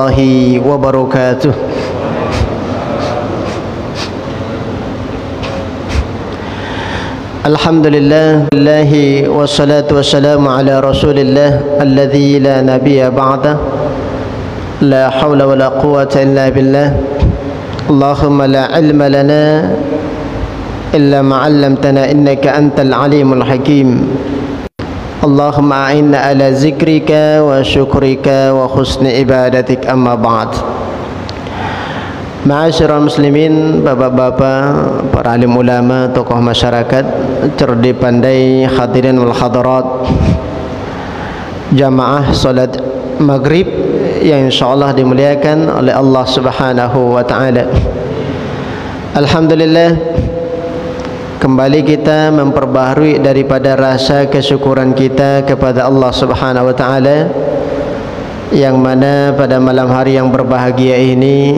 warahmatullahi wabarakatuh. Alhamdulillah, wassalatu wassalamu ala rasulillah alladzi la nabiyya ba'da. La hawla wa la quwwata illa billah. Allahumma la ilma lana illa ma 'allamtana innaka antal alimul hakim. Allahumma a'inna ala zikrika wa syukrika wa husni ibadatik, amma ba'd. Ma'asyiral muslimin, bapak-bapak, para alim ulama, tokoh masyarakat, cerdik pandai, hadirin wal hadirat, jamaah salat maghrib yang insyaallah dimuliakan oleh Allah Subhanahu wa taala. Alhamdulillah, kembali kita memperbaharui daripada rasa kesyukuran kita kepada Allah Subhanahu wa taala, yang mana pada malam hari yang berbahagia ini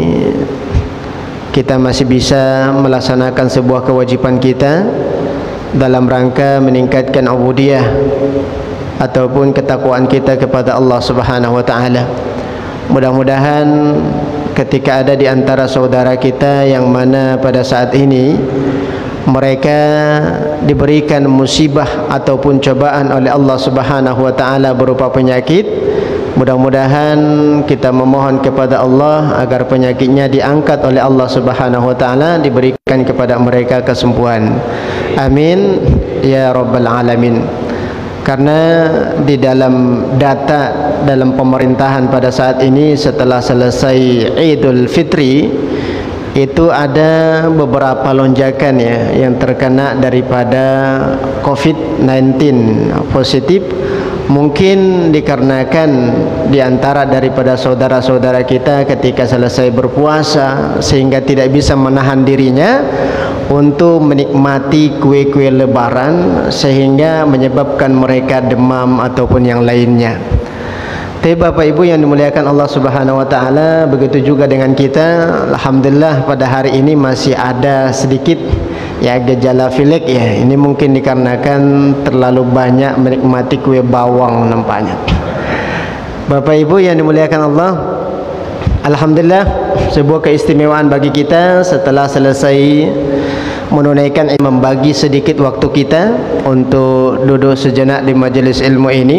kita masih bisa melaksanakan sebuah kewajiban kita dalam rangka meningkatkan ubudiyah ataupun ketakwaan kita kepada Allah Subhanahu wa taala. Mudah-mudahan ketika ada di antara saudara kita yang mana pada saat ini mereka diberikan musibah ataupun cobaan oleh Allah Subhanahu wa taala berupa penyakit, mudah-mudahan kita memohon kepada Allah agar penyakitnya diangkat oleh Allah Subhanahu wa taala, diberikan kepada mereka kesembuhan. Amin ya rabbal alamin. Karena di dalam data dalam pemerintahan pada saat ini setelah selesai Idul Fitri itu ada beberapa lonjakan ya yang terkena daripada COVID-19 positif. Mungkin dikarenakan diantara daripada saudara-saudara kita ketika selesai berpuasa sehingga tidak bisa menahan dirinya untuk menikmati kue-kue lebaran sehingga menyebabkan mereka demam ataupun yang lainnya. Tapi Bapak Ibu yang dimuliakan Allah Subhanahu wa taala, begitu juga dengan kita. Alhamdulillah pada hari ini masih ada sedikit ya gejala pilek ya. Ini mungkin dikarenakan terlalu banyak menikmati kue bawang nampaknya. Bapak Ibu yang dimuliakan Allah, alhamdulillah sebuah keistimewaan bagi kita setelah selesai menunaikan membagi sedikit waktu kita untuk duduk sejenak di majelis ilmu ini.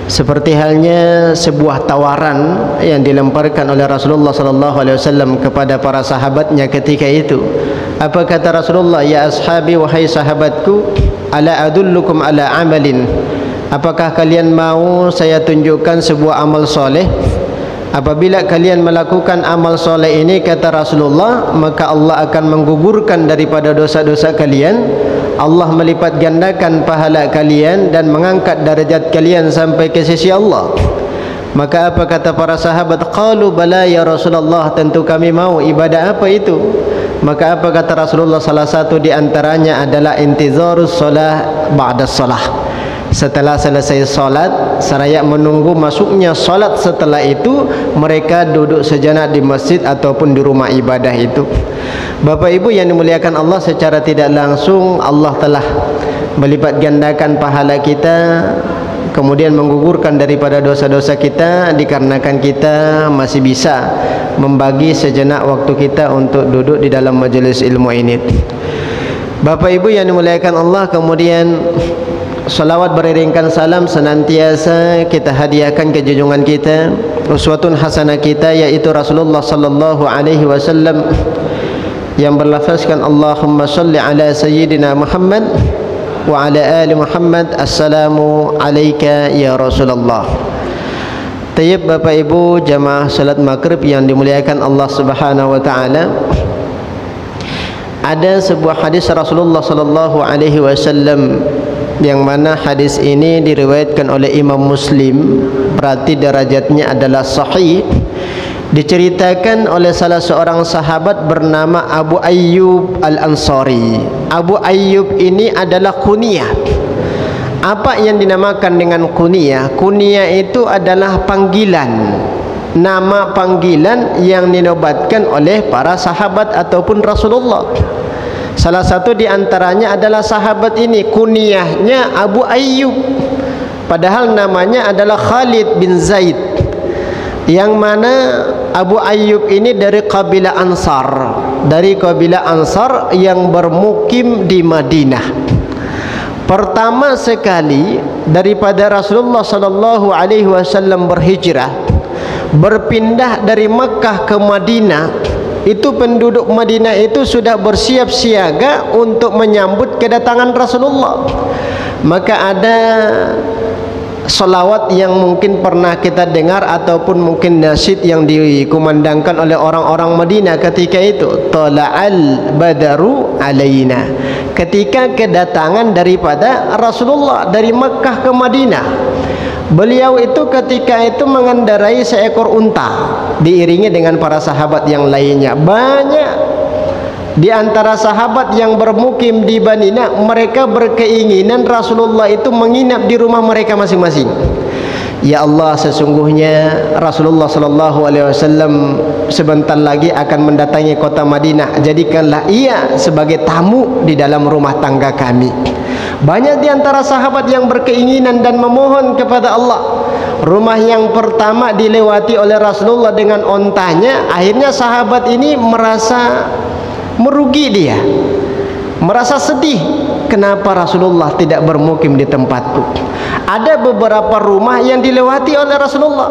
Seperti halnya sebuah tawaran yang dilemparkan oleh Rasulullah sallallahu alaihi wasallam kepada para sahabatnya ketika itu. Apa kata Rasulullah? Ya ashabi, wahai sahabatku, ala adullukum ala amalin, apakah kalian mau saya tunjukkan sebuah amal soleh? Apabila kalian melakukan amal soleh ini, kata Rasulullah, maka Allah akan menggugurkan daripada dosa-dosa kalian, Allah melipat gandakan pahala kalian dan mengangkat darajat kalian sampai ke sisi Allah. Maka apa kata para sahabat? Qalu bala ya Rasulullah, tentu kami mau. Ibadah apa itu? Maka apa kata Rasulullah? Salah satu di antaranya adalah intizarus shalah ba'da shalah. Setelah selesai salat, seraya menunggu masuknya salat, setelah itu mereka duduk sejenak di masjid ataupun di rumah ibadah itu. Bapak Ibu yang dimuliakan Allah, secara tidak langsung Allah telah melipat gandakan pahala kita, kemudian menggugurkan daripada dosa-dosa kita, dikarenakan kita masih bisa membagi sejenak waktu kita untuk duduk di dalam majelis ilmu ini. Bapak Ibu yang dimuliakan Allah, kemudian salawat beriringkan salam senantiasa kita hadiahkan ke junjungan kita, uswatun hasanah kita, yaitu Rasulullah sallallahu alaihi wasallam yang berlafazkan Allahumma salli ala sayyidina Muhammad wa ala ali Muhammad, assalamu alayka ya Rasulullah. Tayyib Bapak Ibu jamaah salat maghrib yang dimuliakan Allah Subhanahu wa taala, ada sebuah hadis Rasulullah sallallahu alaihi wasallam yang mana hadis ini diriwayatkan oleh Imam Muslim, berarti derajatnya adalah sahih. Diceritakan oleh salah seorang sahabat bernama Abu Ayyub Al-Ansari. Abu Ayyub ini adalah kunyah. Apa yang dinamakan dengan kunyah? Kunyah itu adalah panggilan, nama panggilan yang dinobatkan oleh para sahabat ataupun Rasulullah. Salah satu di antaranya adalah sahabat ini, kunyahnya Abu Ayyub, padahal namanya adalah Khalid bin Zaid. yang mana Abu Ayyub ini dari kabilah Ansar, yang bermukim di Madinah. Pertama sekali daripada Rasulullah sallallahu alaihi wasallam berhijrah, berpindah dari Mekah ke Madinah, itu penduduk Madinah itu sudah bersiap siaga untuk menyambut kedatangan Rasulullah. Maka ada salawat yang mungkin pernah kita dengar ataupun mungkin nasyid yang dikumandangkan oleh orang-orang Madinah ketika itu, tala'al badaru alaina, ketika kedatangan daripada Rasulullah dari Makkah ke Madinah. Beliau itu ketika itu mengendarai seekor unta diiringi dengan para sahabat yang lainnya. Banyak di antara sahabat yang bermukim di Madinah, mereka berkeinginan Rasulullah itu menginap di rumah mereka masing-masing. Ya Allah, sesungguhnya Rasulullah sallallahu alaihi wasallam sebentar lagi akan mendatangi kota Madinah. Jadikanlah ia sebagai tamu di dalam rumah tangga kami. Banyak di antara sahabat yang berkeinginan dan memohon kepada Allah. Rumah yang pertama dilewati oleh Rasulullah dengan ontanya. Akhirnya sahabat ini merasa merugi, dia merasa sedih, kenapa Rasulullah tidak bermukim di tempatku. Ada beberapa rumah yang dilewati oleh Rasulullah,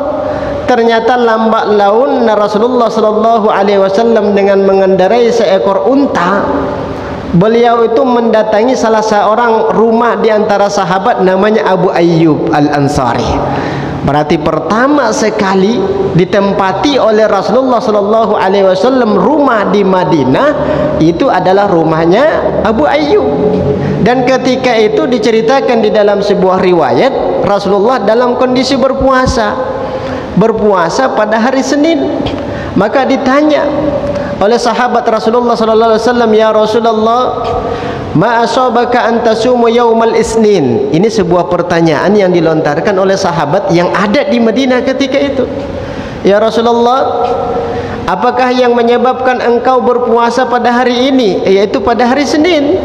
ternyata lambat laun Rasulullah sallallahu alaihi wasallam dengan mengendarai seekor unta, beliau itu mendatangi salah seorang rumah di antara sahabat namanya Abu Ayyub Al-Ansari. Berarti pertama sekali ditempati oleh Rasulullah sallallahu alaihi wasallam rumah di Madinah itu adalah rumahnya Abu Ayyub. Dan ketika itu diceritakan di dalam sebuah riwayat, Rasulullah dalam kondisi berpuasa pada hari Senin. Maka ditanya oleh sahabat Rasulullah sallallahu alaihi wasallam, ya Rasulullah, ma asabaka an tasumu yaumal isnin. Ini sebuah pertanyaan yang dilontarkan oleh sahabat yang ada di Madinah ketika itu. Ya Rasulullah, apakah yang menyebabkan engkau berpuasa pada hari ini, yaitu pada hari Senin?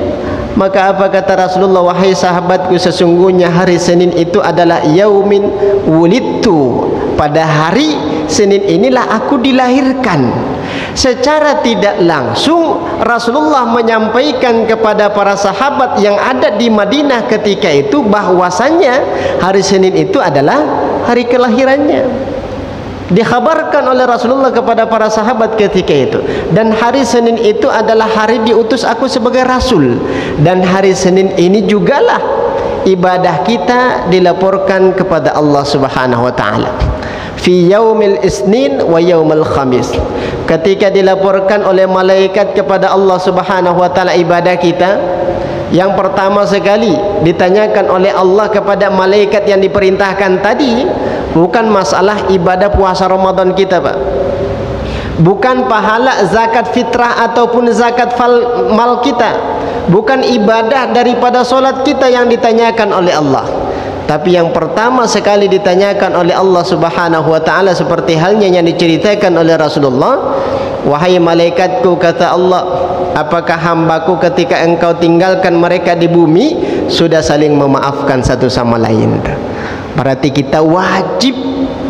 Maka apa kata Rasulullah, wahai sahabatku, sesungguhnya hari Senin itu adalah yaumin wulidtu, pada hari Senin inilah aku dilahirkan. Secara tidak langsung Rasulullah menyampaikan kepada para sahabat yang ada di Madinah ketika itu bahwasannya hari Senin itu adalah hari kelahirannya. Dikhabarkan oleh Rasulullah kepada para sahabat ketika itu. Dan hari Senin itu adalah hari diutus aku sebagai Rasul. Dan hari Senin ini jugalah ibadah kita dilaporkan kepada Allah Subhanahu wa ta'ala. Fi yaumil isnin wa yaumil khamis, ketika dilaporkan oleh malaikat kepada Allah Subhanahu wa ta'ala ibadah kita, yang pertama sekali ditanyakan oleh Allah kepada malaikat yang diperintahkan tadi bukan masalah ibadah puasa Ramadan kita, Pak, bukan pahala zakat fitrah ataupun zakat mal kita, bukan ibadah daripada solat kita yang ditanyakan oleh Allah. Tapi yang pertama sekali ditanyakan oleh Allah Subhanahu wa ta'ala seperti halnya yang diceritakan oleh Rasulullah, wahai malaikatku, kata Allah, apakah hambaku ketika engkau tinggalkan mereka di bumi sudah saling memaafkan satu sama lain? Berarti kita wajib,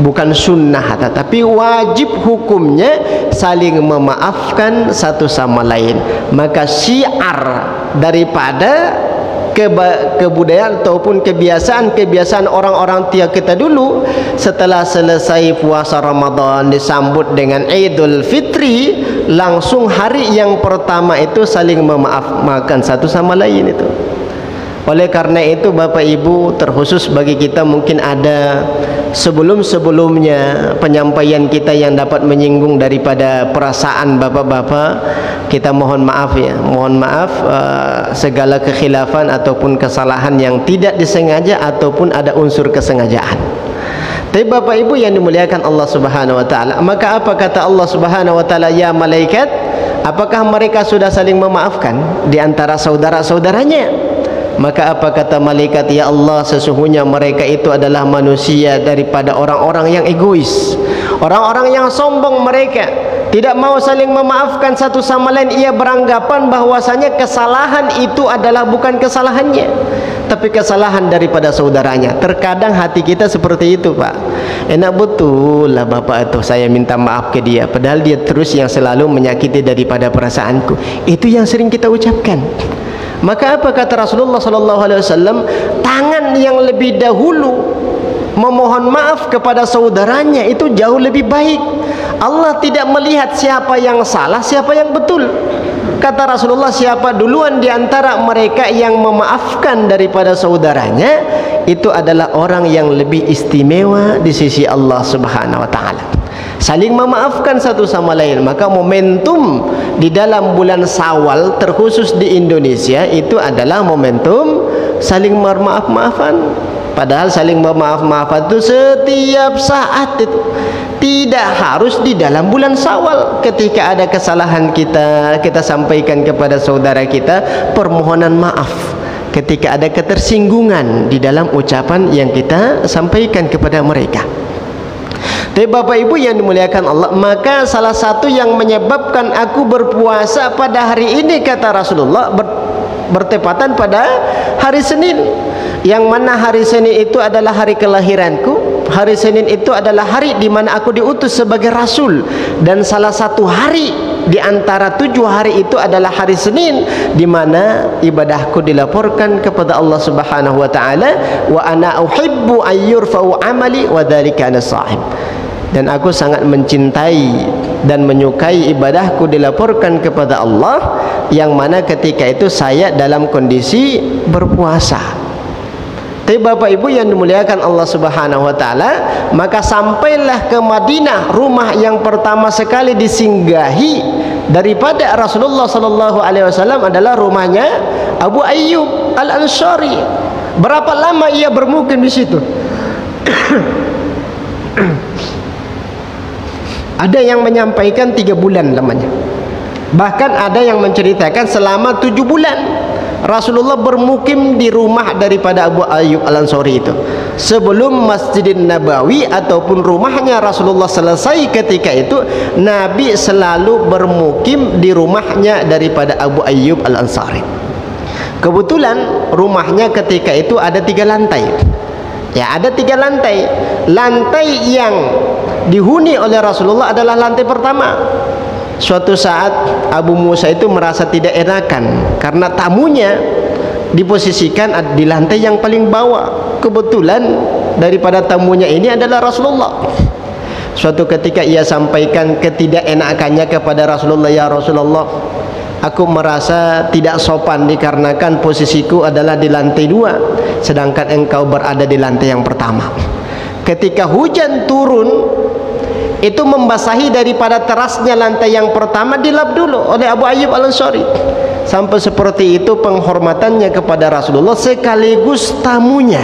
bukan sunnah, tetapi wajib hukumnya saling memaafkan satu sama lain. Maka syiar daripada kebudayaan ataupun kebiasaan orang-orang tia kita dulu, setelah selesai puasa Ramadan disambut dengan Idul Fitri, langsung hari yang pertama itu saling memaafkan satu sama lain itu. Oleh karena itu Bapak Ibu, terkhusus bagi kita mungkin ada sebelum-sebelumnya penyampaian kita yang dapat menyinggung daripada perasaan bapak-bapak, kita mohon maaf ya, mohon maaf segala kekhilafan ataupun kesalahan yang tidak disengaja ataupun ada unsur kesengajaan. Tapi Bapak Ibu yang dimuliakan Allah Subhanahu wa ta'ala, maka apa kata Allah Subhanahu wa ta'ala, ya malaikat, apakah mereka sudah saling memaafkan di antara saudara-saudaranya? Maka apa kata malaikat, ya Allah, sesungguhnya mereka itu adalah manusia daripada orang-orang yang egois, orang-orang yang sombong. Mereka tidak mau saling memaafkan satu sama lain. Ia beranggapan bahwasanya kesalahan itu adalah bukan kesalahannya, tapi kesalahan daripada saudaranya. Terkadang hati kita seperti itu, Pak. Enak betul lah bapak itu, saya minta maaf ke dia, padahal dia terus yang selalu menyakiti daripada perasaanku. Itu yang sering kita ucapkan. Maka apa kata Rasulullah SAW? Tangan yang lebih dahulu memohon maaf kepada saudaranya itu jauh lebih baik. Allah tidak melihat siapa yang salah, siapa yang betul. Kata Rasulullah, siapa duluan di antara mereka yang memaafkan daripada saudaranya, itu adalah orang yang lebih istimewa di sisi Allah Subhanahu wa taala. Saling memaafkan satu sama lain. Maka momentum di dalam bulan Syawal, terkhusus di Indonesia, itu adalah momentum saling bermaaf-maafan. Padahal saling bermaaf-maafan itu setiap saat itu. Tidak harus di dalam bulan Syawal. Ketika ada kesalahan kita sampaikan kepada saudara kita permohonan maaf. Ketika ada ketersinggungan di dalam ucapan yang kita sampaikan kepada mereka. Tapi Bapak Ibu yang dimuliakan Allah, maka salah satu yang menyebabkan aku berpuasa pada hari ini, kata Rasulullah, bertepatan pada hari Senin, yang mana hari Senin itu adalah hari kelahiranku. Hari Senin itu adalah hari di mana aku diutus sebagai Rasul, dan salah satu hari di antara 7 hari itu adalah hari Senin, di mana ibadahku dilaporkan kepada Allah Subhanahu wa taala. Wa ana uhibbu ayyurfa'u amali wa dzalika ana shahib. Dan aku sangat mencintai dan menyukai ibadahku dilaporkan kepada Allah, yang mana ketika itu saya dalam kondisi berpuasa. Tapi Bapak Ibu yang dimuliakan Allah Subhanahu wa taala, maka sampailah ke Madinah, rumah yang pertama sekali disinggahi daripada Rasulullah sallallahu alaihi wasallam adalah rumahnya Abu Ayyub Al-Ansari. Berapa lama ia bermukim di situ? Ada yang menyampaikan 3 bulan lamanya. Bahkan ada yang menceritakan selama 7 bulan Rasulullah bermukim di rumah daripada Abu Ayyub Al-Ansari itu. Sebelum Masjidin Nabawi ataupun rumahnya Rasulullah selesai ketika itu, Nabi selalu bermukim di rumahnya daripada Abu Ayyub Al-Ansari. Kebetulan rumahnya ketika itu ada 3 lantai. Ya, ada 3 lantai. Lantai yang dihuni oleh Rasulullah adalah lantai pertama. Suatu saat Abu Musa itu merasa tidak enakan karena tamunya diposisikan di lantai yang paling bawah. Kebetulan daripada tamunya ini adalah Rasulullah. Suatu ketika ia sampaikan ketidakenakannya kepada Rasulullah, ya Rasulullah, aku merasa tidak sopan dikarenakan posisiku adalah di lantai 2, sedangkan engkau berada di lantai yang pertama. Ketika hujan turun, itu membasahi daripada terasnya lantai yang pertama, dilap dulu oleh Abu Ayyub Al-Ansari. Sampai seperti itu penghormatannya kepada Rasulullah sekaligus tamunya.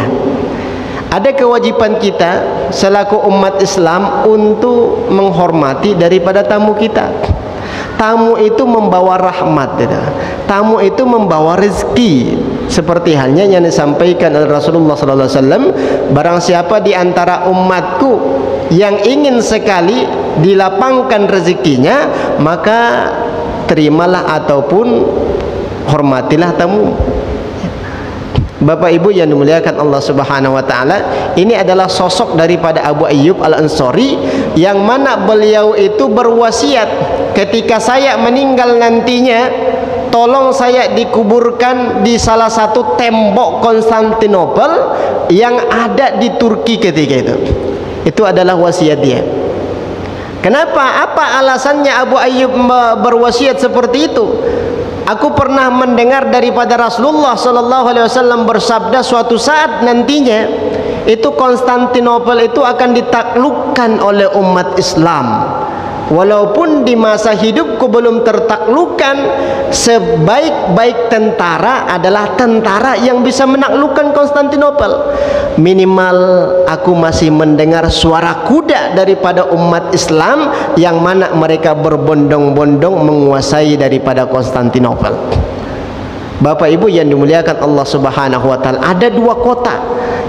Ada kewajiban kita selaku umat Islam untuk menghormati daripada tamu kita. Tamu itu membawa rahmat, tamu itu membawa rezeki. Seperti halnya yang disampaikan oleh Rasulullah SAW, barang siapa di antara umatku yang ingin sekali dilapangkan rezekinya, maka terimalah ataupun hormatilah tamu. Bapak Ibu yang dimuliakan Allah Subhanahu wa taala, ini adalah sosok daripada Abu Ayyub Al-Ansari, yang mana beliau itu berwasiat, ketika saya meninggal nantinya, tolong saya dikuburkan di salah satu tembok Konstantinopel yang ada di Turki ketika itu. Itu adalah wasiat dia. Kenapa? Apa alasannya Abu Ayyub berwasiat seperti itu? Aku pernah mendengar daripada Rasulullah SAW bersabda, suatu saat nantinya itu Konstantinopel itu akan ditaklukkan oleh umat Islam. Walaupun di masa hidupku belum tertaklukkan, sebaik-baik tentara adalah tentara yang bisa menaklukkan Konstantinopel. Minimal aku masih mendengar suara kuda daripada umat Islam, yang mana mereka berbondong-bondong menguasai daripada Konstantinopel. Bapak Ibu yang dimuliakan Allah Subhanahu wa taala, ada 2 kota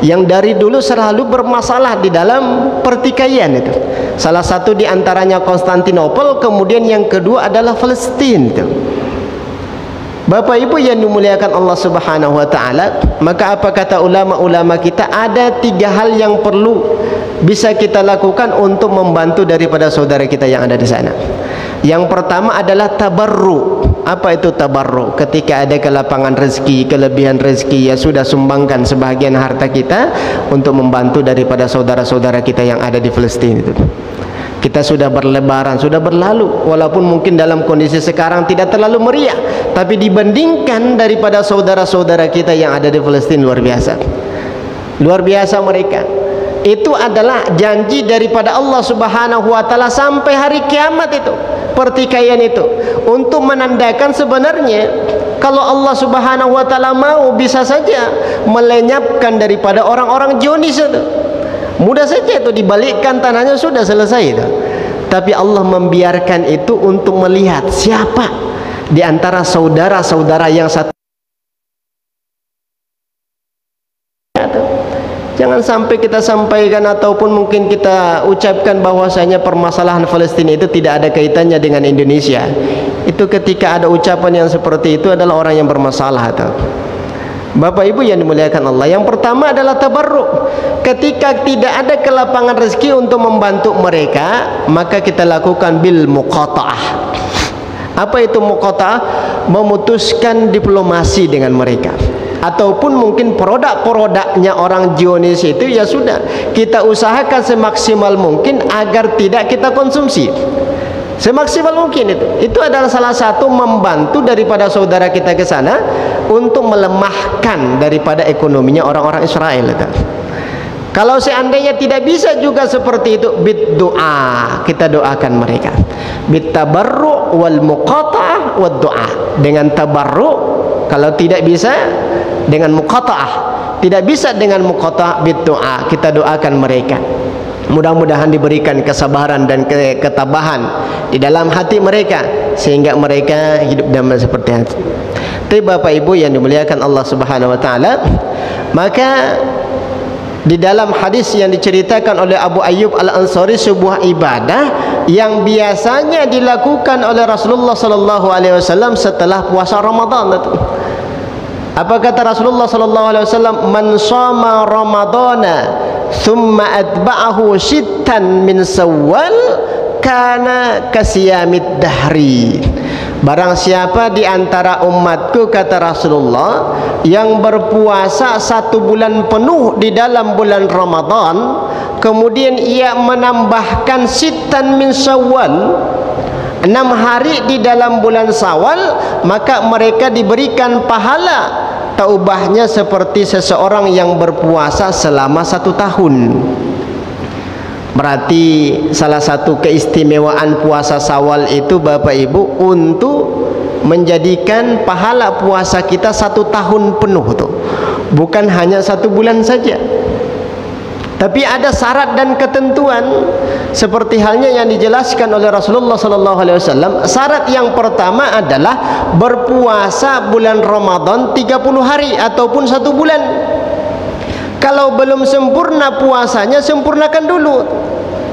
yang dari dulu selalu bermasalah di dalam pertikaian itu. Salah satu di antaranya Konstantinopel, kemudian yang kedua adalah Palestina itu. Bapak Ibu yang dimuliakan Allah Subhanahu wa taala, maka apa kata ulama-ulama kita? Ada 3 hal yang perlu bisa kita lakukan untuk membantu daripada saudara kita yang ada di sana. Yang pertama adalah tabarru. Apa itu tabarru? Ketika ada kelapangan rezeki, kelebihan rezeki, ya sudah sumbangkan sebahagian harta kita untuk membantu daripada saudara-saudara kita yang ada di Palestina itu. Kita sudah berlebaran, sudah berlalu, walaupun mungkin dalam kondisi sekarang tidak terlalu meriah, tapi dibandingkan daripada saudara-saudara kita yang ada di Palestina, luar biasa. Luar biasa mereka. Itu adalah janji daripada Allah Subhanahu wa taala sampai hari kiamat itu. Pertikaian itu untuk menandakan sebenarnya kalau Allah Subhanahu wa taala mau, bisa saja melenyapkan daripada orang-orang Zionis itu. Mudah saja itu, dibalikkan tanahnya, sudah selesai itu. Tapi Allah membiarkan itu untuk melihat siapa di antara saudara-saudara yang satu. Jangan sampai kita sampaikan ataupun mungkin kita ucapkan bahwasanya permasalahan Palestina itu tidak ada kaitannya dengan Indonesia. Itu ketika ada ucapan yang seperti itu adalah orang yang bermasalah atau Bapak Ibu yang dimuliakan Allah. Yang pertama adalah tabarruk. Ketika tidak ada kelapangan rezeki untuk membantu mereka, maka kita lakukan bil muqata'ah. Apa itu muqata'ah? Memutuskan diplomasi dengan mereka. Ataupun mungkin produk-produknya orang Zionis itu, ya sudah, kita usahakan semaksimal mungkin agar tidak kita konsumsi. Semaksimal mungkin itu adalah salah satu membantu daripada saudara kita ke sana untuk melemahkan daripada ekonominya orang-orang Israel itu. Kalau seandainya tidak bisa juga seperti itu, bid doa, kita doakan mereka. Bit tabarru wal muqata'ah wad doa. Dengan tabarru, kalau tidak bisa dengan muqata'ah, tidak bisa dengan muqata'ah, bid doa, kita doakan mereka. Mudah-mudahan diberikan kesabaran dan ketabahan di dalam hati mereka sehingga mereka hidup damai seperti itu. Tapi Bapak Ibu yang dimuliakan Allah Subhanahu wa taala, maka di dalam hadis yang diceritakan oleh Abu Ayyub Al-Ansari, sebuah ibadah yang biasanya dilakukan oleh Rasulullah sallallahu alaihi wasallam setelah puasa Ramadan. Apa kata Rasulullah sallallahu alaihi wasallam? Man shama ramadana thumma atba'ahu shittan min Shawwal kana kasiyamid dahri. Barang siapa di antara umatku, kata Rasulullah, yang berpuasa 1 bulan penuh di dalam bulan Ramadan, kemudian ia menambahkan shittan min Shawwal, 6 hari di dalam bulan Syawal, maka mereka diberikan pahala taubahnya seperti seseorang yang berpuasa selama 1 tahun. Berarti salah satu keistimewaan puasa Syawal itu Bapak Ibu untuk menjadikan pahala puasa kita 1 tahun penuh tuh, bukan hanya 1 bulan saja. Tapi ada syarat dan ketentuan seperti halnya yang dijelaskan oleh Rasulullah sallallahu alaihi wasallam. Syarat yang pertama adalah berpuasa bulan Ramadan 30 hari ataupun 1 bulan. Kalau belum sempurna puasanya, sempurnakan dulu.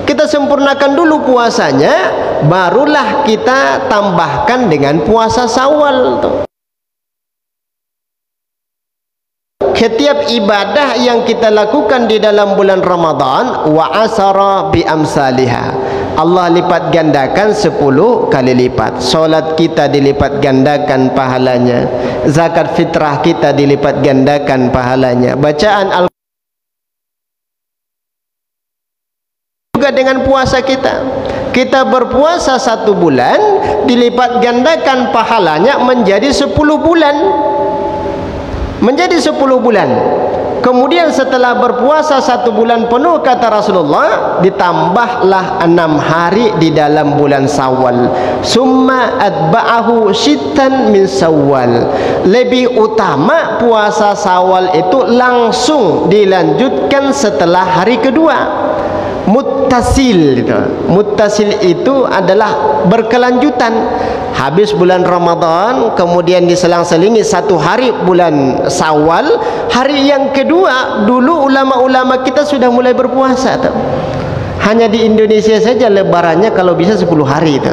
Kita sempurnakan dulu puasanya, barulah kita tambahkan dengan puasa Syawal tuh. Setiap ibadah yang kita lakukan di dalam bulan Ramadan, wa asara bi amsalihah, Allah lipat gandakan 10 kali lipat. Solat kita dilipat gandakan pahalanya, zakat fitrah kita dilipat gandakan pahalanya, bacaan al juga dengan puasa kita. Kita berpuasa 1 bulan, dilipat gandakan pahalanya menjadi 10 bulan. Menjadi 10 bulan. Kemudian setelah berpuasa 1 bulan penuh, kata Rasulullah, ditambahlah 6 hari di dalam bulan Syawal. Summa atba'ahu shittan min Syawal. Lebih utama puasa Syawal itu langsung dilanjutkan setelah hari kedua. Muttasil itu. Muttasil itu adalah berkelanjutan. Habis bulan Ramadan, kemudian diselang-selingi 1 hari bulan Syawal, hari yang kedua dulu ulama-ulama kita sudah mulai berpuasa tuh. Hanya di Indonesia saja lebarannya kalau bisa 10 hari itu.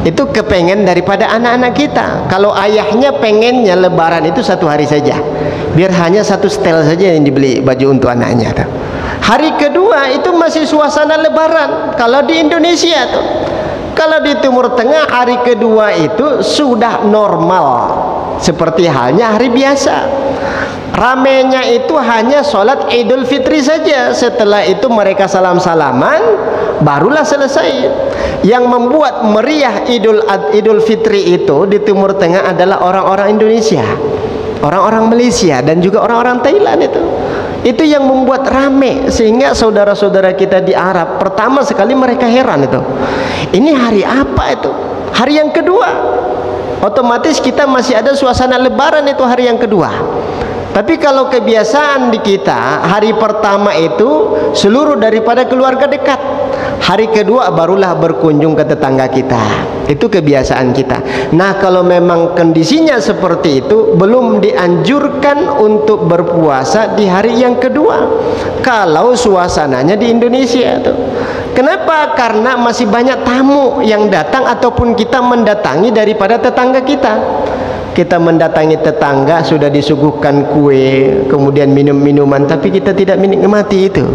itu kepengen daripada anak-anak kita. Kalau ayahnya pengennya lebaran itu 1 hari saja, biar hanya 1 setel saja yang dibeli baju untuk anaknya tuh. Hari kedua itu masih suasana lebaran kalau di Indonesia tuh. Kalau di Timur Tengah hari kedua itu sudah normal seperti halnya hari biasa. Ramenya itu hanya sholat Idul Fitri saja. Setelah itu mereka salam-salaman, barulah selesai. Yang membuat meriah Idul Fitri itu di Timur Tengah adalah orang-orang Indonesia, orang-orang Malaysia, dan juga orang-orang Thailand itu. Itu yang membuat rame, sehingga saudara-saudara kita di Arab pertama sekali mereka heran itu. Ini hari apa itu? Hari yang kedua. Otomatis kita masih ada suasana lebaran itu hari yang kedua. Tapi kalau kebiasaan di kita, hari pertama itu seluruh daripada keluarga dekat. Hari kedua barulah berkunjung ke tetangga kita. Itu kebiasaan kita. Nah, kalau memang kondisinya seperti itu, belum dianjurkan untuk berpuasa di hari yang kedua. Kalau suasananya di Indonesia tuh. Kenapa? Karena masih banyak tamu yang datang ataupun kita mendatangi daripada tetangga kita. Kita mendatangi tetangga, sudah disuguhkan kue, kemudian minum-minuman, tapi kita tidak menikmati itu.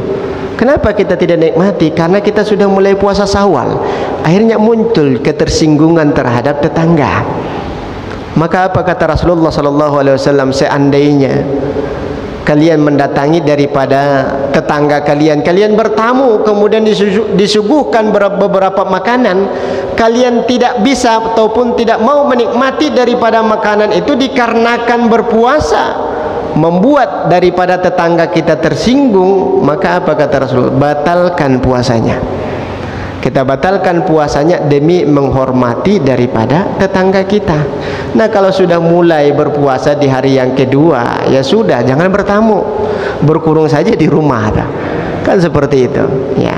Kenapa kita tidak nikmati? Karena kita sudah mulai puasa Syawal. Akhirnya muncul ketersinggungan terhadap tetangga. Maka apa kata Rasulullah SAW? Seandainya kalian mendatangi daripada tetangga kalian, kalian bertamu, kemudian disuguhkan beberapa makanan, kalian tidak bisa ataupun tidak mau menikmati daripada makanan itu dikarenakan berpuasa, membuat daripada tetangga kita tersinggung, maka apa kata Rasul? Batalkan puasanya. Kita batalkan puasanya demi menghormati daripada tetangga kita. Nah, kalau sudah mulai berpuasa di hari yang kedua, ya sudah, jangan bertamu, berkurung saja di rumah, kan seperti itu ya.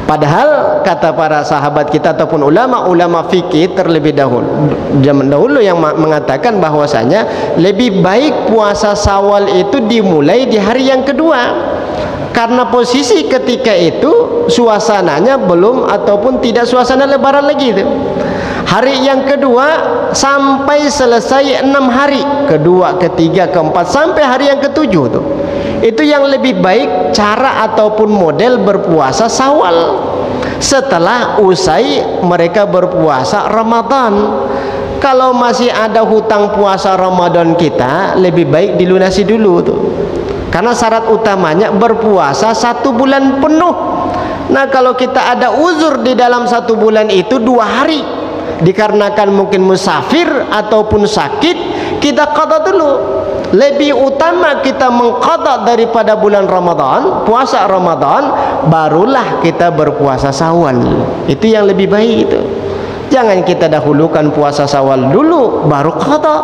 Padahal kata para sahabat kita ataupun ulama-ulama fikih terlebih dahulu, zaman dahulu, yang mengatakan bahwasanya lebih baik puasa Syawal itu dimulai di hari yang kedua. Karena posisi ketika itu suasananya belum ataupun tidak suasana lebaran lagi itu. Hari yang kedua sampai selesai 6 hari, kedua, ketiga, keempat, sampai hari yang ketujuh tuh. Itu yang lebih baik cara ataupun model berpuasa Syawal. Setelah usai mereka berpuasa Ramadan. Kalau masih ada hutang puasa Ramadan kita, lebih baik dilunasi dulu tuh. Karena syarat utamanya berpuasa 1 bulan penuh. Nah, kalau kita ada uzur di dalam 1 bulan itu 2 hari, dikarenakan mungkin musafir ataupun sakit, kita qada dulu. Lebih utama kita mengqada daripada bulan Ramadan, puasa Ramadan, barulah kita berpuasa Syawal. Itu yang lebih baik itu. Jangan kita dahulukan puasa Syawal dulu baru qada.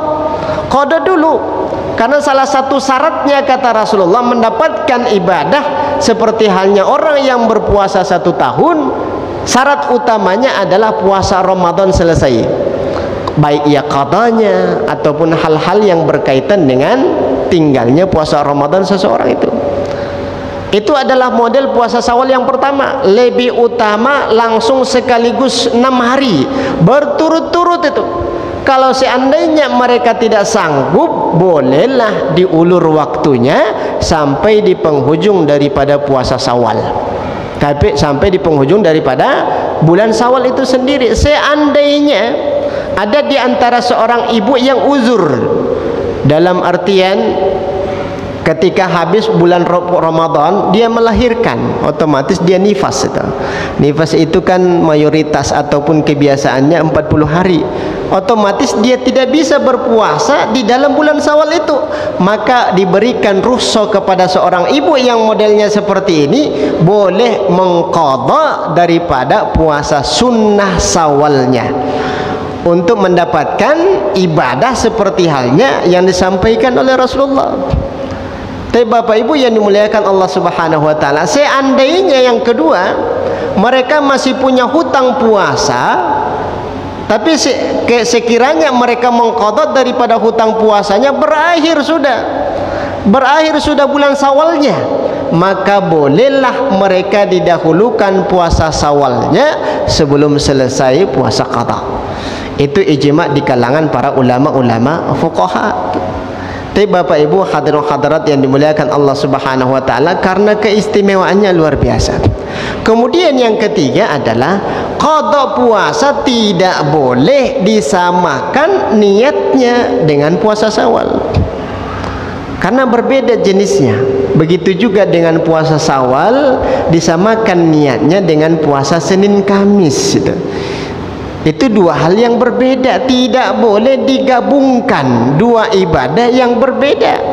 Qada dulu. Karena salah satu syaratnya kata Rasulullah mendapatkan ibadah seperti halnya orang yang berpuasa 1 tahun, syarat utamanya adalah puasa Ramadan selesai, baik ia qadanya ataupun hal-hal yang berkaitan dengan tinggalnya puasa Ramadan seseorang itu. Itu adalah model puasa Syawal yang pertama. Lebih utama langsung sekaligus 6 hari berturut-turut itu. Kalau seandainya mereka tidak sanggup, bolehlah diulur waktunya sampai di penghujung daripada puasa Syawal. Tapi sampai di penghujung daripada bulan Syawal itu sendiri. Seandainya ada di antara seorang ibu yang uzur, dalam artian ketika habis bulan Ramadan dia melahirkan, otomatis dia nifas itu. Nifas itu kan mayoritas ataupun kebiasaannya 40 hari. Otomatis dia tidak bisa berpuasa di dalam bulan Syawal itu. Maka diberikan rukhsah kepada seorang ibu yang modelnya seperti ini, boleh mengqadha daripada puasa sunnah Syawalnya untuk mendapatkan ibadah seperti halnya yang disampaikan oleh Rasulullah. Tapi Bapak Ibu yang dimuliakan Allah Subhanahu wa taala, seandainya yang kedua mereka masih punya hutang puasa, tapi sekiranya mereka mengqadha daripada hutang puasanya berakhir sudah bulan Syawalnya, maka bolehlah mereka didahulukan puasa Syawalnya sebelum selesai puasa qada. Itu ijma' di kalangan para ulama-ulama fuqaha. Tapi Bapak Ibu hadirin hadirat yang dimuliakan Allah Subhanahu wa taala, karena keistimewaannya luar biasa. Kemudian yang ketiga adalah qada puasa tidak boleh disamakan niatnya dengan puasa Syawal, karena berbeda jenisnya. Begitu juga dengan puasa Syawal disamakan niatnya dengan puasa Senin Kamis itu dua hal yang berbeda. Tidak boleh digabungkan dua ibadah yang berbeda.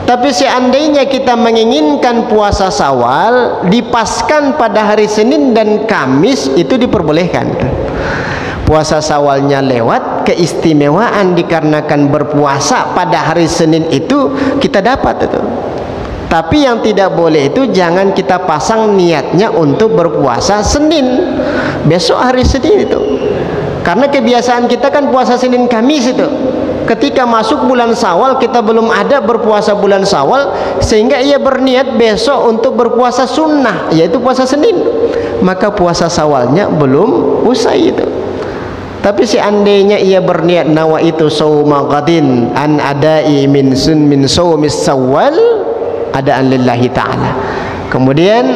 Tapi seandainya kita menginginkan puasa Syawal dipaskan pada hari Senin dan Kamis, itu diperbolehkan. Puasa Syawalnya lewat, keistimewaan dikarenakan berpuasa pada hari Senin itu kita dapat itu. Tapi yang tidak boleh itu jangan kita pasang niatnya untuk berpuasa Senin besok hari Senin itu. Karena kebiasaan kita kan puasa Senin Kamis itu. Ketika masuk bulan Syawal kita belum ada berpuasa bulan Syawal, sehingga ia berniat besok untuk berpuasa sunnah, yaitu puasa Senin, maka puasa Syawalnya belum usai itu. Tapi seandainya ia berniat nawaitu shauma ghadin an adai min shaumis Syawal adaan lillahi ta'ala, kemudian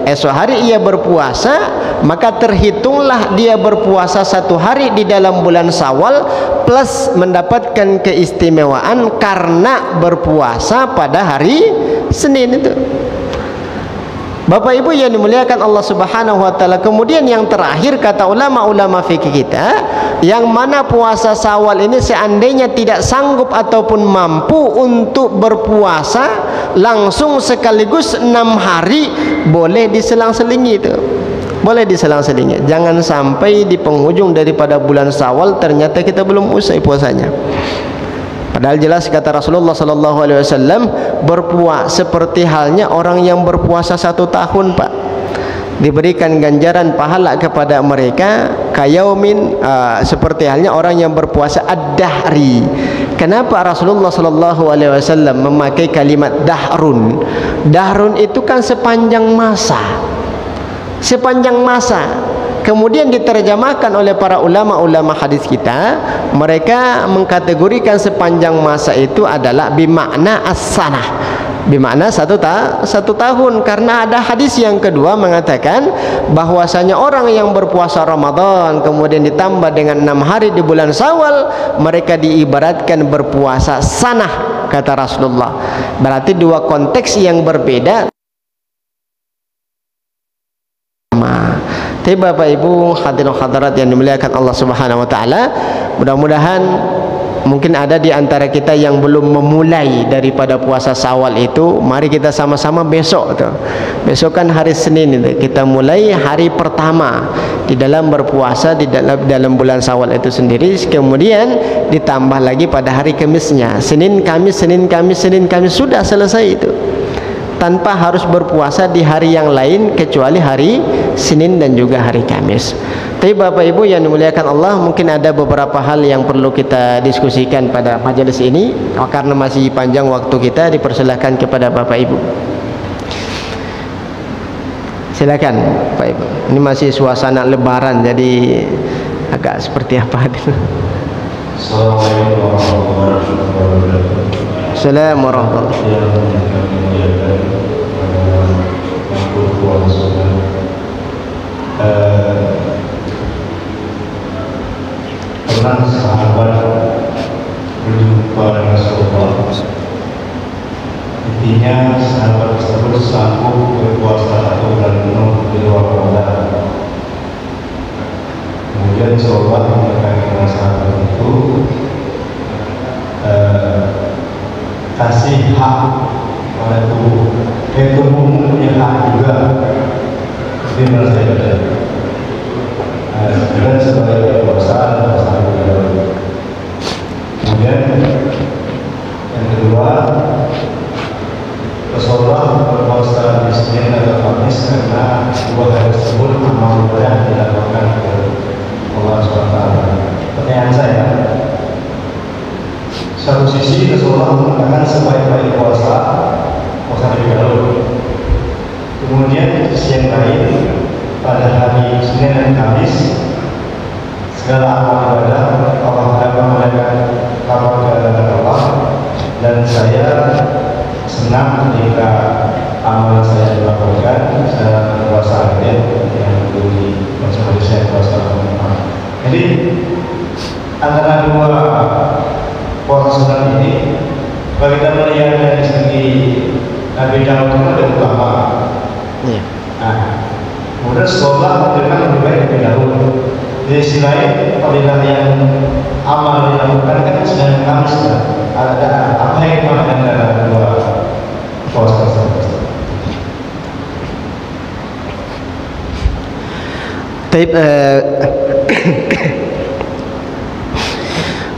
esok hari ia berpuasa, maka terhitunglah dia berpuasa satu hari di dalam bulan Syawal plus mendapatkan keistimewaan karena berpuasa pada hari Senin itu. Bapak Ibu yang dimuliakan Allah Subhanahu wa taala, kemudian yang terakhir kata ulama-ulama fikih kita, yang mana puasa Syawal ini seandainya tidak sanggup ataupun mampu untuk berpuasa langsung sekaligus 6 hari, boleh diselang-selingi itu. Boleh diselang-selingi. Jangan sampai di penghujung daripada bulan Syawal ternyata kita belum usai puasanya. Padahal jelas kata Rasulullah sallallahu alaihi wasallam, berpuasa seperti halnya orang yang berpuasa 1 tahun, Pak. Diberikan ganjaran pahala kepada mereka kayaumin, seperti halnya orang yang berpuasa ad-dahri. Kenapa Rasulullah sallallahu alaihi wasallam memakai kalimat dahrun? Dahrun itu kan sepanjang masa. Sepanjang masa. Kemudian diterjemahkan oleh para ulama-ulama hadis kita, mereka mengkategorikan sepanjang masa itu adalah bimakna as-sanah, bimakna satu tahun, karena ada hadis yang kedua mengatakan bahwasanya orang yang berpuasa Ramadan kemudian ditambah dengan 6 hari di bulan Syawal, mereka diibaratkan berpuasa sanah, kata Rasulullah. Berarti dua konteks yang berbeda. Tapi Bapak Ibu hadirin hadirat yang dimuliakan Allah Subhanahu wa taala, mudah-mudahan mungkin ada di antara kita yang belum memulai daripada puasa Syawal itu. Mari kita sama-sama besok tuh. Besok kan hari Senin itu, kita mulai hari pertama di dalam berpuasa di dalam bulan Syawal itu sendiri. Kemudian ditambah lagi pada hari Kamisnya. Senin Kamis sudah selesai itu. Tanpa harus berpuasa di hari yang lain kecuali hari Senin dan juga hari Kamis. Tapi Bapak Ibu yang dimuliakan Allah, mungkin ada beberapa hal yang perlu kita diskusikan pada majelis ini. Karena masih panjang waktu kita, dipersilakan kepada Bapak Ibu. Silakan Pak Ibu. Ini masih suasana Lebaran, jadi agak seperti apa? Assalamualaikum warahmatullahi wabarakatuh. Assalamualaikum warahmatullahi pernah sahabat berjumpa dengan Rasulullah. Intinya sahabat tersebut sanggup berpuasa 1 bulan penuh di luar Ramadan. Kemudian Rasulullah mengatakan kepada sahabat itu, kasih hak pada tubuh, tubuh punya hak juga. Ini merasa ibadah. Dan sebagai kekuasaan kemudian yang kedua, Rasulullah berpuasa di Senin dan Kamis karena 2 hari tersebut amal ibadah dilakukan ke Allah SWT. Pertanyaan saya, satu sisi Rasulullah mengatakan sebaik-baik puasa lebih dahulu, sisi yang lain pada hari Senin dan Kamis segala amal ibadah Allah akan mengadakan lapor kepada Allah, dan saya senang ketika amal saya dilaporkan secara berpuasa harian yang dulu di saya puasa Ramadan. Jadi antara dua pola sunat ini, kalau kita melihat dari segi Nabi Daud itu ada ulama. Nah, kemudian sekolah memberikan lebih baik Nabi Daud. Di sisi lain, apabila yang amal dilakukan kan sedang Kamis, ada apa yang antara dua puasa tersebut?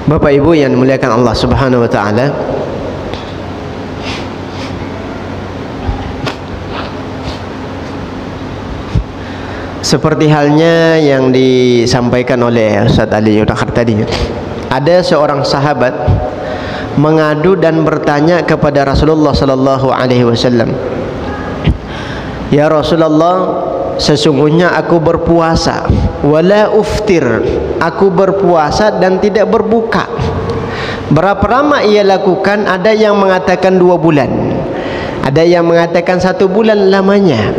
Bapak Ibu yang dimuliakan Allah Subhanahu wa taala, seperti halnya yang disampaikan oleh Ustaz Ali Yunahar tadi, ada seorang sahabat mengadu dan bertanya kepada Rasulullah sallallahu alaihi wasallam, "Ya Rasulullah, sesungguhnya aku berpuasa, wala uftir, aku berpuasa dan tidak berbuka. Berapa lama ia lakukan?" Ada yang mengatakan 2 bulan, ada yang mengatakan 1 bulan lamanya.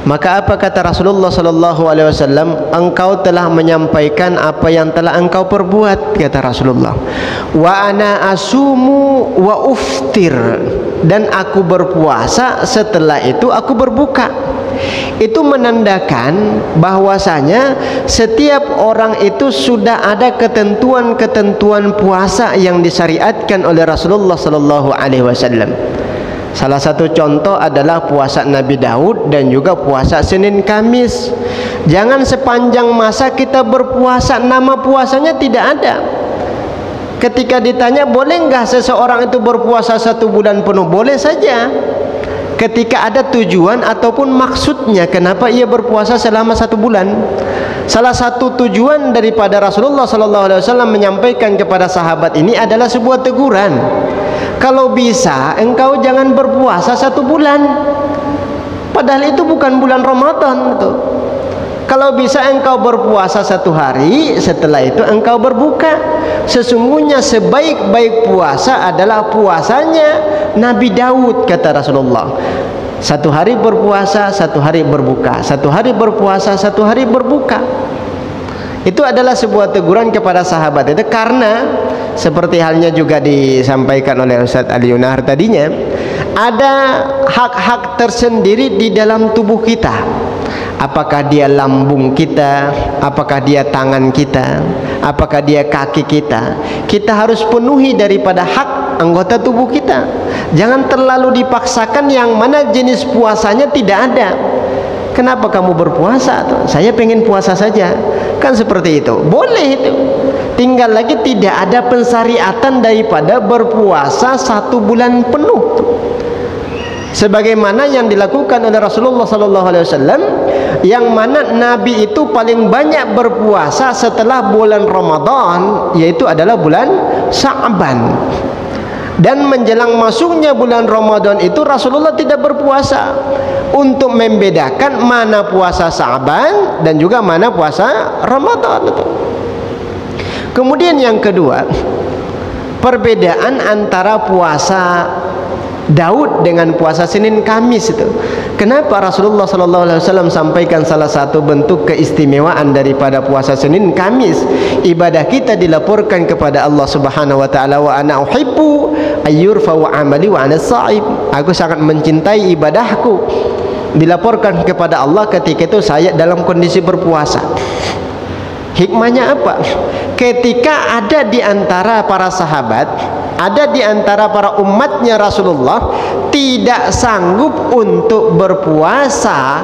Maka apa kata Rasulullah sallallahu alaihi wasallam? "Engkau telah menyampaikan apa yang telah engkau perbuat," kata Rasulullah. "Wa ana asumu wa uftir," dan aku berpuasa, setelah itu aku berbuka. Itu menandakan bahwasanya setiap orang itu sudah ada ketentuan-ketentuan puasa yang disyariatkan oleh Rasulullah sallallahu alaihi wasallam. Salah satu contoh adalah puasa Nabi Daud dan juga puasa Senin Kamis. Jangan sepanjang masa kita berpuasa nama puasanya tidak ada. Ketika ditanya boleh enggak seseorang itu berpuasa 1 bulan penuh, boleh saja. Ketika ada tujuan ataupun maksudnya kenapa ia berpuasa selama 1 bulan. Salah satu tujuan daripada Rasulullah SAW menyampaikan kepada sahabat ini adalah sebuah teguran. Kalau bisa engkau jangan berpuasa 1 bulan, padahal itu bukan bulan Ramadan itu. Kalau bisa engkau berpuasa 1 hari, setelah itu engkau berbuka. Sesungguhnya sebaik-baik puasa adalah puasanya Nabi Daud, kata Rasulullah. 1 hari berpuasa, 1 hari berbuka, 1 hari berpuasa, 1 hari berbuka. Itu adalah sebuah teguran kepada sahabat itu, karena seperti halnya juga disampaikan oleh Ustaz Ali Yunahar tadinya, ada hak-hak tersendiri di dalam tubuh kita. Apakah dia lambung kita, apakah dia tangan kita, apakah dia kaki kita. Kita harus penuhi daripada hak anggota tubuh kita. Jangan terlalu dipaksakan yang mana jenis puasanya tidak ada. Kenapa kamu berpuasa? Saya pengen puasa saja. Kan seperti itu. Boleh itu. Tinggal lagi tidak ada pensyariatan daripada berpuasa 1 bulan penuh. Sebagaimana yang dilakukan oleh Rasulullah SAW, yang mana Nabi itu paling banyak berpuasa setelah bulan Ramadan, yaitu adalah bulan Sya'ban. Dan menjelang masuknya bulan Ramadan itu Rasulullah tidak berpuasa, untuk membedakan mana puasa Sya'ban dan juga mana puasa Ramadan. Kemudian yang kedua, perbedaan antara puasa Daud dengan puasa Senin Kamis itu. Kenapa Rasulullah SAW sampaikan salah satu bentuk keistimewaan daripada puasa Senin Kamis? Ibadah kita dilaporkan kepada Allah Subhanahu wa taala, wa ana uhibbu ayyurfa wa amali wa ana sha'ib. Aku sangat mencintai ibadahku. Dilaporkan kepada Allah ketika itu saya dalam kondisi berpuasa. Hikmahnya apa? Ketika ada di antara para sahabat, ada di antara para umatnya Rasulullah tidak sanggup untuk berpuasa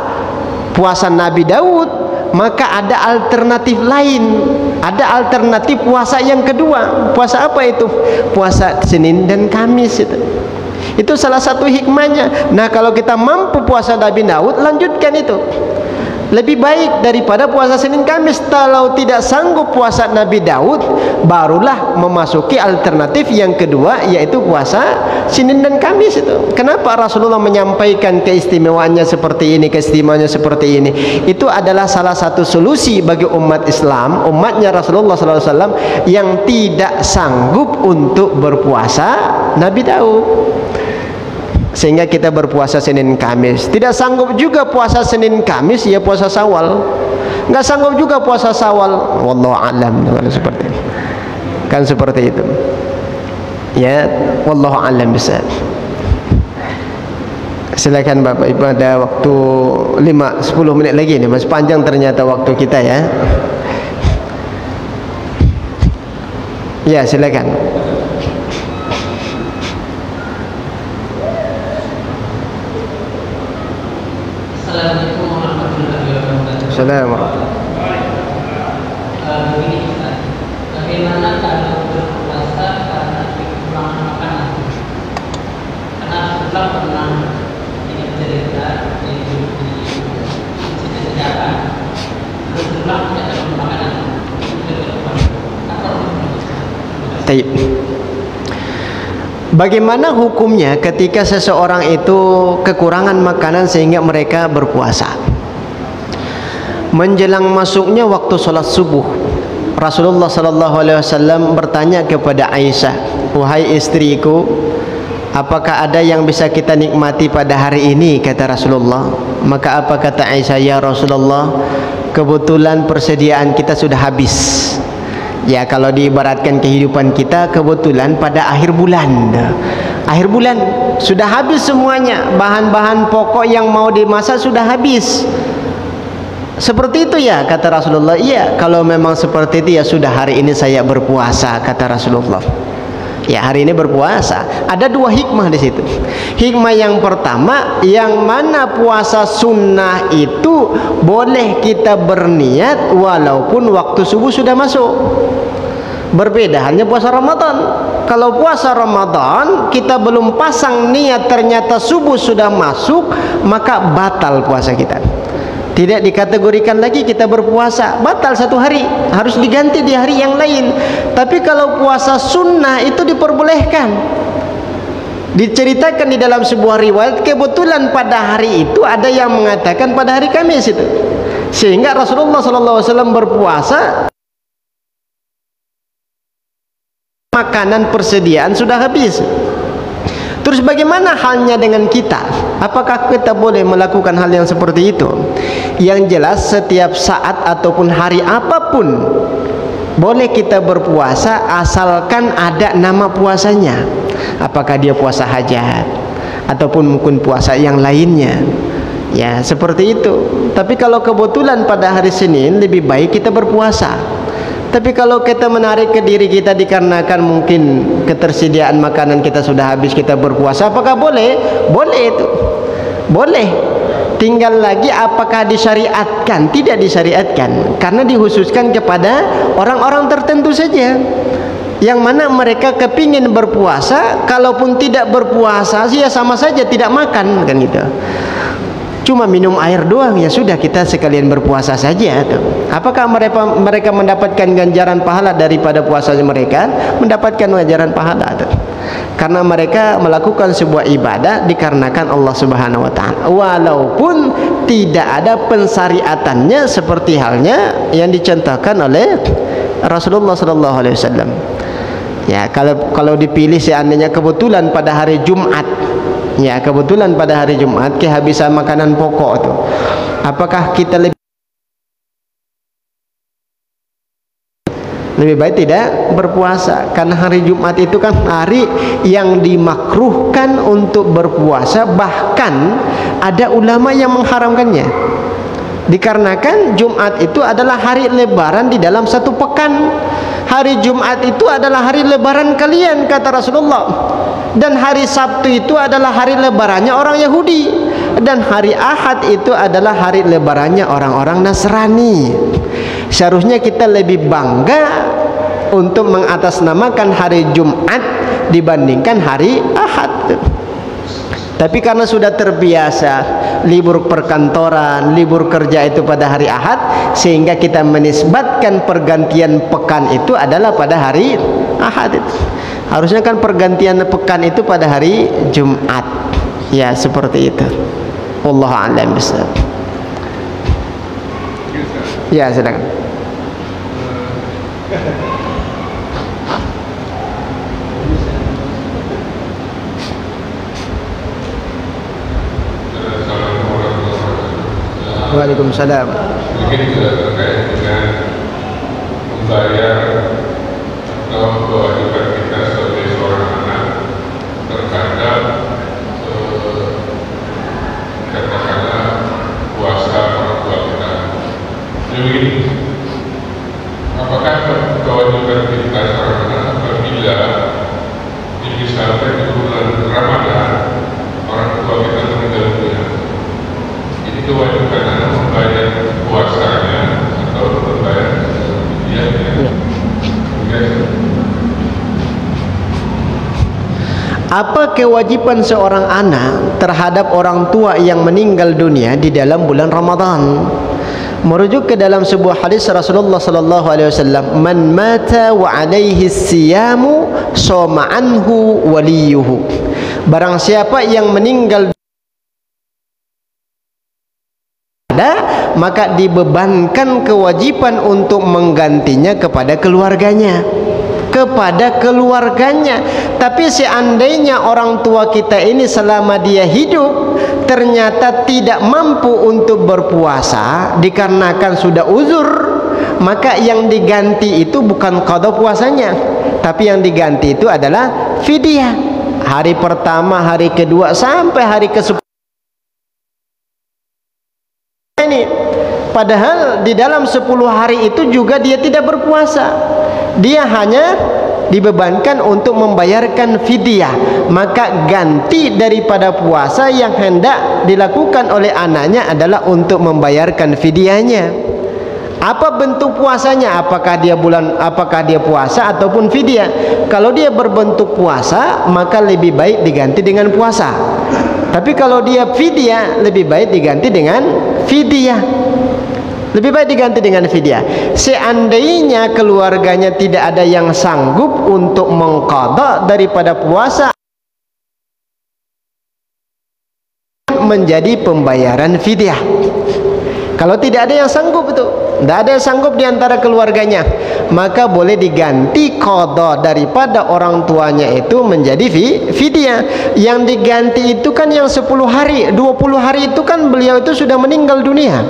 puasa Nabi Daud, maka ada alternatif lain. Ada alternatif puasa yang kedua. Puasa apa itu? Puasa Senin dan Kamis itu. Itu salah satu hikmahnya. Nah, kalau kita mampu puasa Nabi Daud, lanjutkan itu. lebih baik daripada puasa Senin Kamis. Kalau tidak sanggup puasa Nabi Daud, barulah memasuki alternatif yang kedua, yaitu puasa Senin dan Kamis itu. Kenapa Rasulullah menyampaikan keistimewaannya seperti ini, keistimewaannya seperti ini? Itu adalah salah satu solusi bagi umat Islam, umatnya Rasulullah SAW yang tidak sanggup untuk berpuasa Nabi Daud, sehingga kita berpuasa Senin Kamis. Tidak sanggup juga puasa Senin Kamis, ya puasa Syawal. Nggak sanggup juga puasa Syawal, wallahu alam, seperti itu. Kan seperti itu. Ya, wallahu alam bisa. Silakan Bapak Ibu, ada waktu 5-10 menit lagi nih, masih panjang ternyata waktu kita ya. Ya, silakan. Assalamualaikum warahmatullahi wabarakatuh. Assalamualaikum. Begini Ustaz, bagaimana kalau berpuasa karena kekurangan makanan? Karena Rasulullah pernah ini cerita di sejarah, Rasulullah tidak ada makanan. Taib. Bagaimana hukumnya ketika seseorang itu kekurangan makanan sehingga mereka berpuasa? Menjelang masuknya waktu sholat subuh, Rasulullah SAW bertanya kepada Aisyah, "Wahai istriku, apakah ada yang bisa kita nikmati pada hari ini?" kata Rasulullah. Maka apa kata Aisyah? "Ya Rasulullah, kebetulan persediaan kita sudah habis." Ya, kalau diibaratkan kehidupan kita, kebetulan pada akhir bulan sudah habis semuanya, bahan-bahan pokok yang mau dimasak sudah habis. Seperti itu ya kata Rasulullah. Iya, kalau memang seperti itu ya sudah, hari ini saya berpuasa kata Rasulullah. Ya, hari ini berpuasa. Ada dua hikmah di situ. Hikmah yang pertama, yang mana puasa sunnah itu boleh kita berniat walaupun waktu subuh sudah masuk. Berbeda halnya puasa Ramadan. Kalau puasa Ramadan kita belum pasang niat, ternyata subuh sudah masuk, maka batal puasa kita. Tidak dikategorikan lagi kita berpuasa, batal satu hari, harus diganti di hari yang lain. Tapi kalau puasa sunnah itu diperbolehkan. Diceritakan di dalam sebuah riwayat, kebetulan pada hari itu ada yang mengatakan pada hari Kamis itu, sehingga Rasulullah SAW berpuasa, makanan persediaan sudah habis. Terus bagaimana halnya dengan kita? Apakah kita boleh melakukan hal yang seperti itu? Yang jelas setiap saat ataupun hari apapun boleh kita berpuasa asalkan ada nama puasanya. Apakah dia puasa hajat ataupun mungkin puasa yang lainnya. Ya, seperti itu. Tapi kalau kebetulan pada hari Senin, lebih baik kita berpuasa. Tapi kalau kita menarik ke diri kita dikarenakan mungkin ketersediaan makanan kita sudah habis, kita berpuasa, apakah boleh? Boleh itu. Boleh. Tinggal lagi apakah disyariatkan? Tidak disyariatkan, karena dikhususkan kepada orang-orang tertentu saja, yang mana mereka kepingin berpuasa, kalaupun tidak berpuasa ya sama saja tidak makan, kan gitu. Cuma minum air doang, ya sudah kita sekalian berpuasa saja tuh. Apakah mereka mendapatkan ganjaran pahala daripada puasanya mereka? Mendapatkan ganjaran pahala tuh. Karena mereka melakukan sebuah ibadah dikarenakan Allah Subhanahu wa taala. Walaupun tidak ada pensyariatannya seperti halnya yang dicontohkan oleh Rasulullah sallallahu alaihi wasallam. Ya, kalau dipilih seandainya kebetulan pada hari Jumat, ya kebetulan pada hari Jumat kehabisan makanan pokok itu, apakah kita lebih baik tidak berpuasa? Karena hari Jumat itu kan hari yang dimakruhkan untuk berpuasa, bahkan ada ulama yang mengharamkannya, dikarenakan Jumat itu adalah hari lebaran di dalam satu pekan. Hari Jumat itu adalah hari lebaran kalian kata Rasulullah, dan hari Sabtu itu adalah hari lebarannya orang Yahudi, dan hari Ahad itu adalah hari lebarannya orang-orang Nasrani. Seharusnya kita lebih bangga untuk mengatasnamakan hari Jumat dibandingkan hari Ahad. Tapi karena sudah terbiasa libur perkantoran, libur kerja itu pada hari Ahad, sehingga kita menisbatkan pergantian pekan itu adalah pada hari Ahad itu. Harusnya kan pergantian pekan itu pada hari Jumat. Ya, seperti itu. Wallahu a'lam bishawab. Ya, silakan. Waalaikumsalam. Mungkin juga terkait dengan membayar atau kewajiban kita sebagai seorang anak terhadap katakanlah puasa orang tua kita. Jadi begini, apakah kewajiban kita seorang anak apabila sampai di bulan Ramadan orang tua kita meninggal dunia, ini kewajiban anak membayar puasanya atau membayar fidyahnya? Apa kewajiban seorang anak terhadap orang tua yang meninggal dunia di dalam bulan Ramadan? Merujuk ke dalam sebuah hadis Rasulullah sallallahu alaihi wasallam, "Man mata wa alaihi siyamu shoma anhu waliyuhu." Barang siapa yang meninggal maka dibebankan kewajiban untuk menggantinya kepada keluarganya. Tapi seandainya orang tua kita ini selama dia hidup ternyata tidak mampu untuk berpuasa dikarenakan sudah uzur, maka yang diganti itu bukan qada puasanya, tapi yang diganti itu adalah fidyah. Hari pertama, hari kedua sampai hari ke-10 ini. Padahal di dalam 10 hari itu juga dia tidak berpuasa. Dia hanya dibebankan untuk membayarkan fidyah. Maka ganti daripada puasa yang hendak dilakukan oleh anaknya adalah untuk membayarkan fidyahnya. Apa bentuk puasanya? Apakah dia puasa ataupun fidyah? Kalau dia berbentuk puasa, maka lebih baik diganti dengan puasa. Tapi kalau dia fidyah, lebih baik diganti dengan fidyah. Lebih baik diganti dengan fidyah. Seandainya keluarganya tidak ada yang sanggup untuk mengqadha daripada puasa, menjadi pembayaran fidyah. Kalau tidak ada yang sanggup, itu tidak ada yang sanggup di antara keluarganya, maka boleh diganti qadha daripada orang tuanya itu menjadi fidyah. Yang diganti itu kan yang 10 hari, 20 hari itu kan beliau itu sudah meninggal dunia.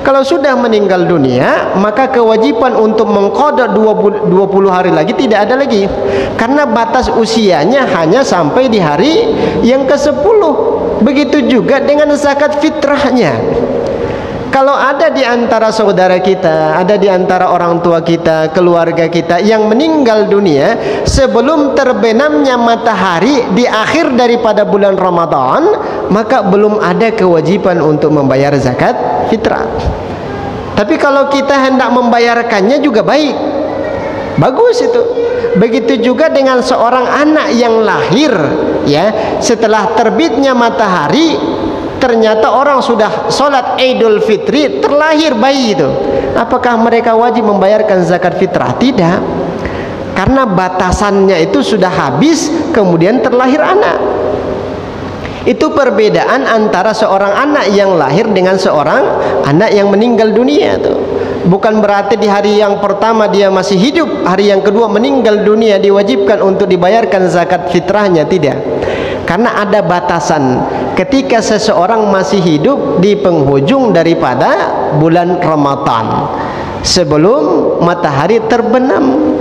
Kalau sudah meninggal dunia, maka kewajiban untuk mengqadha 20 hari lagi tidak ada lagi, karena batas usianya hanya sampai di hari yang ke-10. Begitu juga dengan zakat fitrahnya. Kalau ada di antara saudara kita, ada di antara orang tua kita, keluarga kita yang meninggal dunia sebelum terbenamnya matahari di akhir daripada bulan Ramadan, maka belum ada kewajiban untuk membayar zakat fitrah. Tapi kalau kita hendak membayarkannya juga baik, bagus itu. Begitu juga dengan seorang anak yang lahir, ya, setelah terbitnya matahari, ternyata orang sudah sholat Idul Fitri, terlahir bayi itu, apakah mereka wajib membayarkan zakat fitrah? Tidak, karena batasannya itu sudah habis, kemudian terlahir anak. Itu perbedaan antara seorang anak yang lahir dengan seorang anak yang meninggal dunia tuh. Bukan berarti di hari yang pertama dia masih hidup, hari yang kedua meninggal dunia diwajibkan untuk dibayarkan zakat fitrahnya, tidak. Karena ada batasan ketika seseorang masih hidup di penghujung daripada bulan Ramadan sebelum matahari terbenam.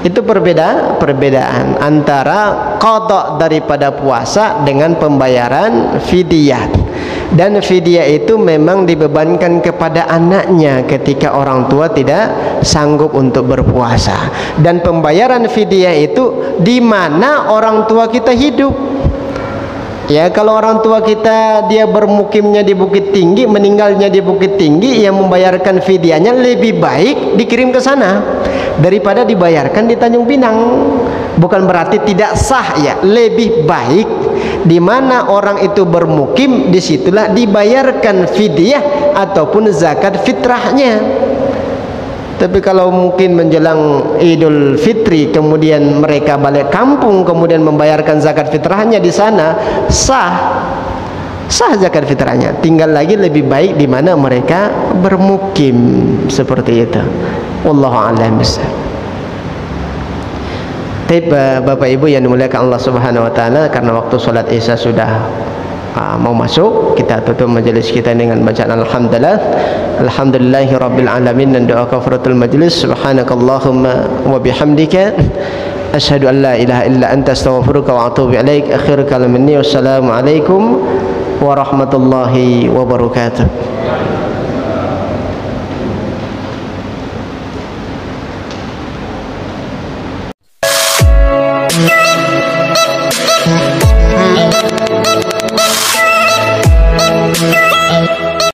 Itu perbedaan antara qadha daripada puasa dengan pembayaran fidyah. Dan fidyah itu memang dibebankan kepada anaknya ketika orang tua tidak sanggup untuk berpuasa. Dan pembayaran fidyah itu di mana orang tua kita hidup. Ya, kalau orang tua kita dia bermukimnya di Bukit Tinggi, meninggalnya di Bukit Tinggi, yang membayarkan fidyahnya lebih baik dikirim ke sana daripada dibayarkan di Tanjung Pinang. Bukan berarti tidak sah, ya, lebih baik di mana orang itu bermukim, disitulah dibayarkan fidyah ataupun zakat fitrahnya. Tapi kalau mungkin menjelang Idul Fitri kemudian mereka balik kampung kemudian membayarkan zakat fitrahnya di sana, sah zakat fitrahnya. Tinggal lagi lebih baik di mana mereka bermukim, seperti itu. Wallahu a'lam bishawab. Bapak Ibu yang dimuliakan Allah Subhanahu wa taala, karena waktu salat Isya sudah mau masuk, kita tutup majelis kita dengan bacaan alhamdulillah. Alhamdulillahirabbil alamin, dan doa kafaratul majlis. Subhanakallahumma wa bihamdika asyhadu an la ilaha illa anta astaghfiruka wa atubu ilaik. Akhir kalam minni, wassalamu alaikum warahmatullahi wabarakatuh.